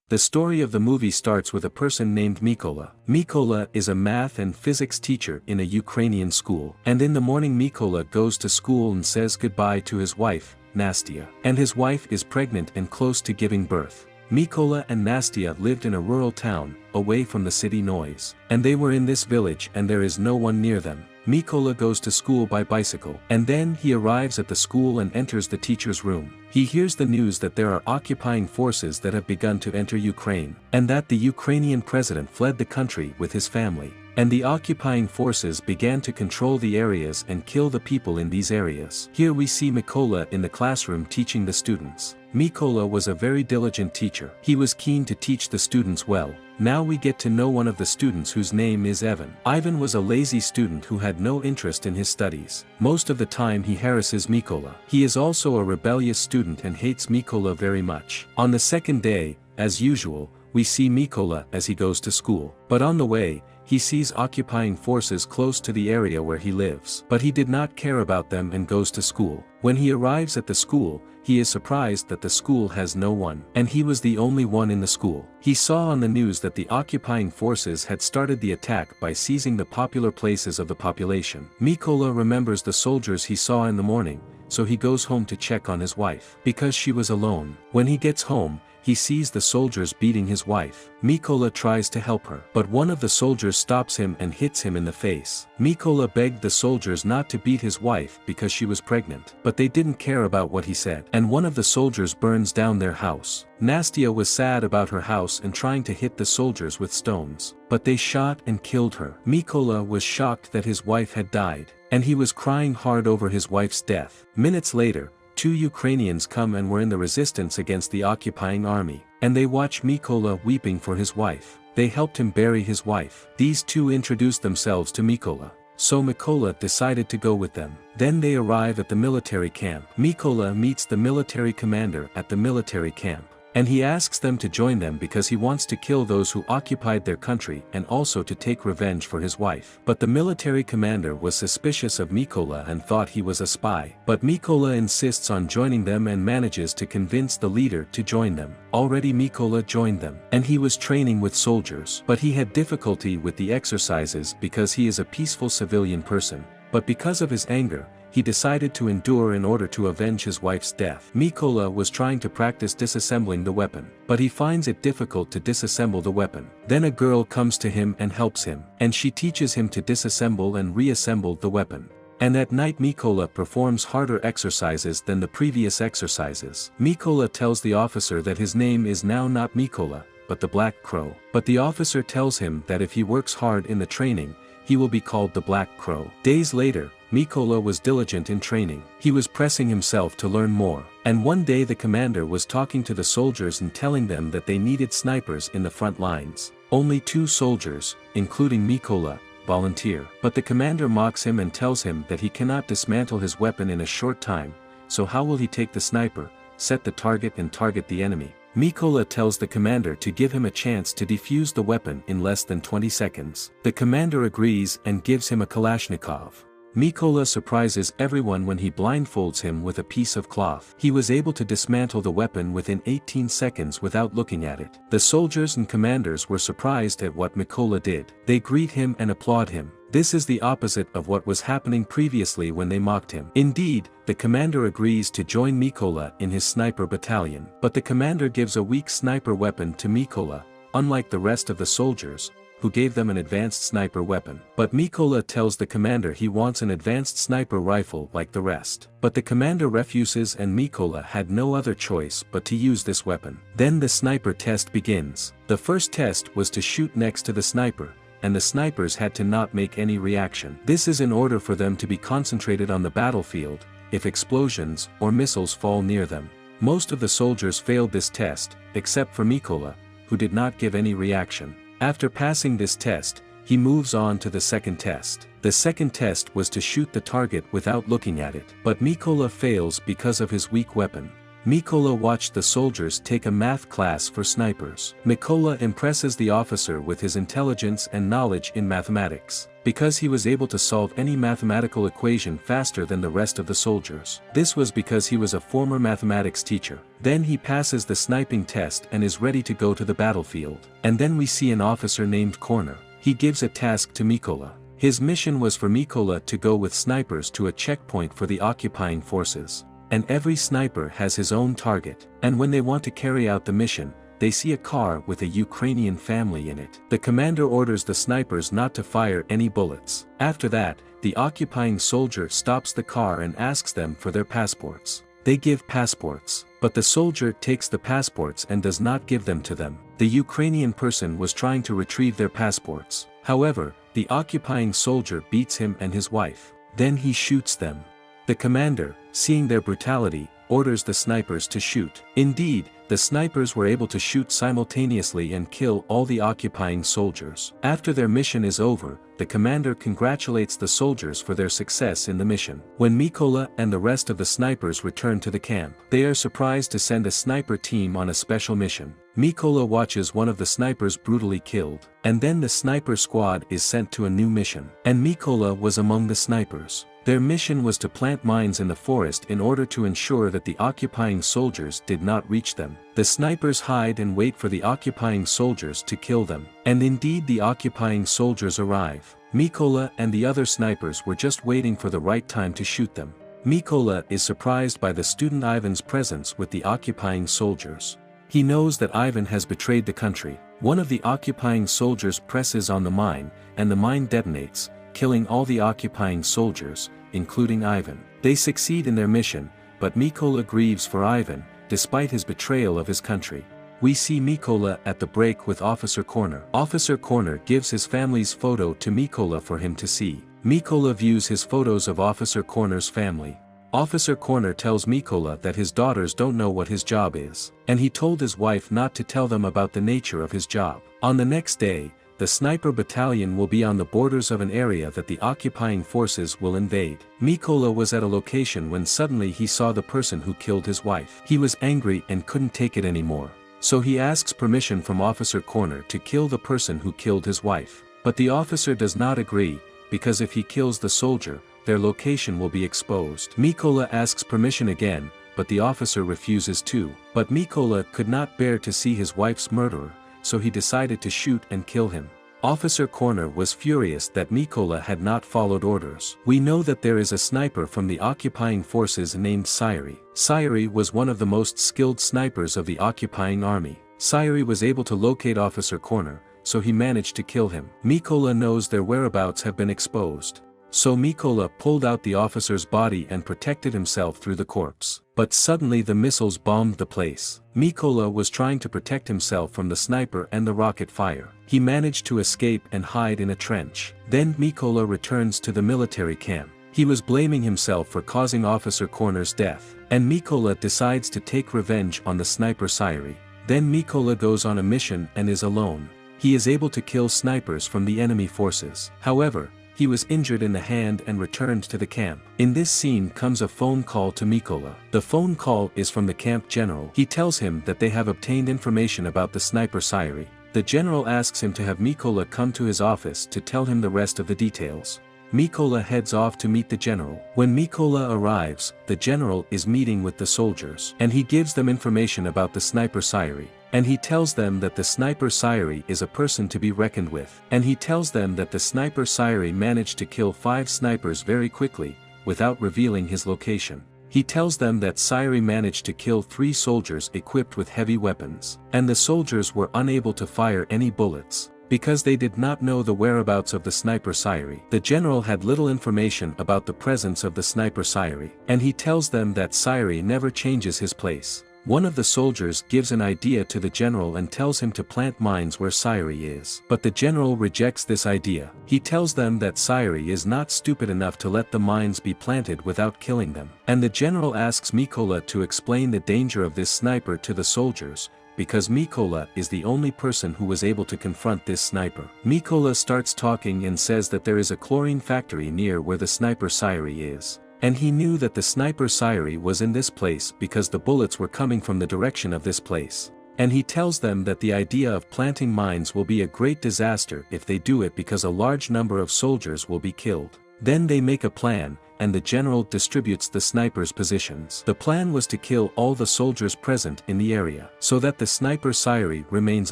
The story of the movie starts with a person named Mykola. Mykola is a math and physics teacher in a Ukrainian school. And in the morning Mykola goes to school and says goodbye to his wife, Nastia. And his wife is pregnant and close to giving birth. Mykola and Nastia lived in a rural town, away from the city noise. And they were in this village and there is no one near them. Mykola goes to school by bicycle, and then he arrives at the school and enters the teacher's room. He hears the news that there are occupying forces that have begun to enter Ukraine, and that the Ukrainian president fled the country with his family. And the occupying forces began to control the areas and kill the people in these areas. Here we see Mykola in the classroom teaching the students. Mykola was a very diligent teacher. He was keen to teach the students well. Now we get to know one of the students whose name is Ivan. Ivan was a lazy student who had no interest in his studies. Most of the time he harasses Mykola. He is also a rebellious student and hates Mykola very much. On the second day, as usual, we see Mykola as he goes to school. But on the way, he sees occupying forces close to the area where he lives. But he did not care about them and goes to school. When he arrives at the school, he is surprised that the school has no one. And he was the only one in the school. He saw on the news that the occupying forces had started the attack by seizing the popular places of the population. Mykola remembers the soldiers he saw in the morning, so he goes home to check on his wife. Because she was alone. When he gets home, he sees the soldiers beating his wife. Mykola tries to help her, but one of the soldiers stops him and hits him in the face. Mykola begged the soldiers not to beat his wife because she was pregnant, but they didn't care about what he said. And one of the soldiers burns down their house. Nastia was sad about her house and trying to hit the soldiers with stones, but they shot and killed her. Mykola was shocked that his wife had died, and he was crying hard over his wife's death. Minutes later, 2 Ukrainians come and were in the resistance against the occupying army, and they watch Mykola weeping for his wife. They helped him bury his wife. These 2 introduced themselves to Mykola, so Mykola decided to go with them. Then they arrive at the military camp. Mykola meets the military commander at the military camp, and he asks them to join them because he wants to kill those who occupied their country and also to take revenge for his wife. But the military commander was suspicious of Mykola and thought he was a spy. But Mykola insists on joining them and manages to convince the leader to join them. Already Mykola joined them, and he was training with soldiers. But he had difficulty with the exercises because he is a peaceful civilian person. But because of his anger, he decided to endure in order to avenge his wife's death. Mykola was trying to practice disassembling the weapon, but he finds it difficult to disassemble the weapon. Then a girl comes to him and helps him, and she teaches him to disassemble and reassemble the weapon. And at night Mykola performs harder exercises than the previous exercises. Mykola tells the officer that his name is now not Mykola, but the Black Crow. But the officer tells him that if he works hard in the training, he will be called the Black Crow. Days later, Mykola was diligent in training. He was pressing himself to learn more. And one day the commander was talking to the soldiers and telling them that they needed snipers in the front lines. Only 2 soldiers, including Mykola, volunteer. But the commander mocks him and tells him that he cannot dismantle his weapon in a short time, so how will he take the sniper, set the target and target the enemy? Mykola tells the commander to give him a chance to defuse the weapon in less than 20 seconds. The commander agrees and gives him a Kalashnikov. Mykola surprises everyone when he blindfolds him with a piece of cloth. He was able to dismantle the weapon within 18 seconds without looking at it. The soldiers and commanders were surprised at what Mykola did. They greet him and applaud him. This is the opposite of what was happening previously when they mocked him. Indeed, the commander agrees to join Mykola in his sniper battalion. But the commander gives a weak sniper weapon to Mykola, unlike the rest of the soldiers, who gave them an advanced sniper weapon. But Mykola tells the commander he wants an advanced sniper rifle like the rest. But the commander refuses and Mykola had no other choice but to use this weapon. Then the sniper test begins. The first test was to shoot next to the sniper, and the snipers had to not make any reaction. This is in order for them to be concentrated on the battlefield, if explosions or missiles fall near them. Most of the soldiers failed this test, except for Mykola, who did not give any reaction. After passing this test, he moves on to the second test. The second test was to shoot the target without looking at it. But Mykola fails because of his weak weapon. Mykola watched the soldiers take a math class for snipers. Mykola impresses the officer with his intelligence and knowledge in mathematics. because he was able to solve any mathematical equation faster than the rest of the soldiers. This was because he was a former mathematics teacher. Then he passes the sniping test and is ready to go to the battlefield. And then we see an officer named Corner. He gives a task to Mikola. His mission was for Mikola to go with snipers to a checkpoint for the occupying forces. And every sniper has his own target. And when they want to carry out the mission, they see a car with a Ukrainian family in it. The commander orders the snipers not to fire any bullets. After that, the occupying soldier stops the car and asks them for their passports. They give passports, but the soldier takes the passports and does not give them to them. The Ukrainian person was trying to retrieve their passports. However, the occupying soldier beats him and his wife. Then he shoots them. The commander, seeing their brutality, orders the snipers to shoot. Indeed, the snipers were able to shoot simultaneously and kill all the occupying soldiers. After their mission is over, the commander congratulates the soldiers for their success in the mission. When Mikola and the rest of the snipers return to the camp, they are surprised to send a sniper team on a special mission. Mikola watches one of the snipers brutally killed, and then the sniper squad is sent to a new mission. And Mikola was among the snipers. Their mission was to plant mines in the forest in order to ensure that the occupying soldiers did not reach them. The snipers hide and wait for the occupying soldiers to kill them. And indeed the occupying soldiers arrive. Mikola and the other snipers were just waiting for the right time to shoot them. Mikola is surprised by the student Ivan's presence with the occupying soldiers. He knows that Ivan has betrayed the country. One of the occupying soldiers presses on the mine, and the mine detonates, killing all the occupying soldiers, including Ivan. They succeed in their mission, but Mikola grieves for Ivan, despite his betrayal of his country. We see Mikola at the break with Officer Corner. Officer Corner gives his family's photo to Mikola for him to see. Mikola views his photos of Officer Corner's family. Officer Corner tells Mikola that his daughters don't know what his job is, and he told his wife not to tell them about the nature of his job. On the next day, the sniper battalion will be on the borders of an area that the occupying forces will invade. Mikola was at a location when suddenly he saw the person who killed his wife. He was angry and couldn't take it anymore. So he asks permission from Officer Corner to kill the person who killed his wife. But the officer does not agree, because if he kills the soldier, their location will be exposed. Mikola asks permission again, but the officer refuses too. But Mikola could not bear to see his wife's murderer, so he decided to shoot and kill him. Officer Corner was furious that Mikola had not followed orders. We know that there is a sniper from the occupying forces named Sayuri. Sayuri was one of the most skilled snipers of the occupying army. Sayuri was able to locate Officer Corner, so he managed to kill him. Mikola knows their whereabouts have been exposed. So Mikola pulled out the officer's body and protected himself through the corpse. But suddenly the missiles bombed the place. Mikola was trying to protect himself from the sniper and the rocket fire. He managed to escape and hide in a trench. Then Mikola returns to the military camp. He was blaming himself for causing Officer Corner's death. And Mikola decides to take revenge on the sniper Sayuri. Then Mikola goes on a mission and is alone. He is able to kill snipers from the enemy forces. However, he was injured in the hand and returned to the camp. In this scene comes a phone call to Mikola. The phone call is from the camp general. He tells him that they have obtained information about the sniper Sayuri. The general asks him to have Mikola come to his office to tell him the rest of the details. Mikola heads off to meet the general. When Mikola arrives, the general is meeting with the soldiers, and he gives them information about the sniper Sayuri. And he tells them that the sniper Sayuri is a person to be reckoned with. And he tells them that the sniper Sayuri managed to kill 5 snipers very quickly, without revealing his location. He tells them that Sayuri managed to kill 3 soldiers equipped with heavy weapons. And the soldiers were unable to fire any bullets, because they did not know the whereabouts of the sniper Sayuri. The general had little information about the presence of the sniper Sayuri. And he tells them that Sayuri never changes his place. One of the soldiers gives an idea to the general and tells him to plant mines where Sayuri is. But the general rejects this idea. He tells them that Sayuri is not stupid enough to let the mines be planted without killing them. And the general asks Mikola to explain the danger of this sniper to the soldiers, because Mikola is the only person who was able to confront this sniper. Mikola starts talking and says that there is a chlorine factory near where the sniper Sayuri is. And he knew that the sniper Sayuri was in this place because the bullets were coming from the direction of this place. And he tells them that the idea of planting mines will be a great disaster if they do it because a large number of soldiers will be killed. Then they make a plan, and the general distributes the snipers' positions. The plan was to kill all the soldiers present in the area, so that the sniper Sairi remains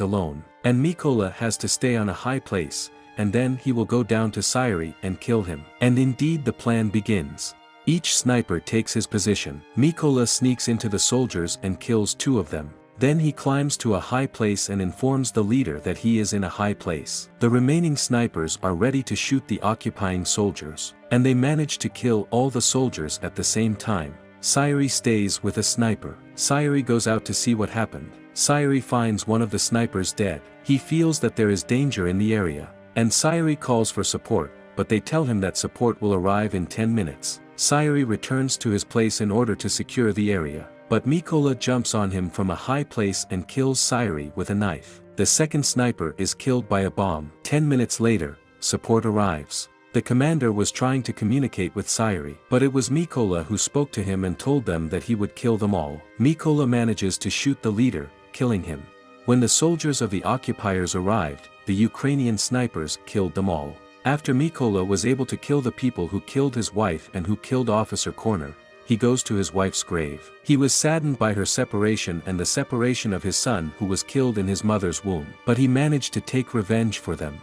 alone. And Mikola has to stay on a high place, and then he will go down to Sairi and kill him. And indeed the plan begins. Each sniper takes his position. Mikola sneaks into the soldiers and kills 2 of them. Then he climbs to a high place and informs the leader that he is in a high place. The remaining snipers are ready to shoot the occupying soldiers, and they manage to kill all the soldiers at the same time. Sairi stays with a sniper. Sairi goes out to see what happened. Sairi finds one of the snipers dead. He feels that there is danger in the area, and Sairi calls for support, but they tell him that support will arrive in 10 minutes. Sairi returns to his place in order to secure the area. But Mikola jumps on him from a high place and kills Sairi with a knife. The second sniper is killed by a bomb. 10 minutes later, support arrives. The commander was trying to communicate with Sairi, but it was Mikola who spoke to him and told them that he would kill them all. Mikola manages to shoot the leader, killing him. When the soldiers of the occupiers arrived, the Ukrainian snipers killed them all. After Mikola was able to kill the people who killed his wife and who killed Officer Corner, he goes to his wife's grave. He was saddened by her separation and the separation of his son who was killed in his mother's womb. But he managed to take revenge for them.